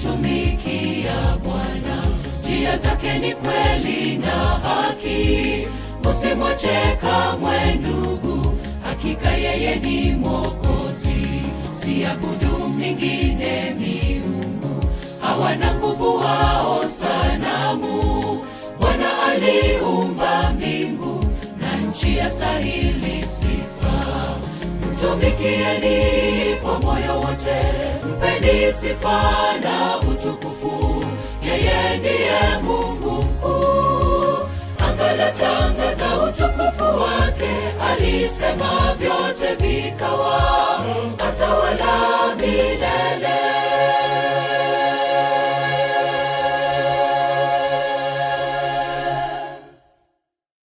kumtumikia Bwana. Njia zake ni kweli na haki, usimwache kamwe ndugu, hakika yeye ni Mwokozi. Siabudu mingine miungu, hawana nguvu wao sanamu. Bwana aliumba mbingu na nchi, yastahili sifa. Mtumikieni kwa moyo wote, mpeni sifa na utukufu, yeye ndiye Mungu mkuu. Anga latangaza utukufu wake, alisema vyote vikawa, atawala milele.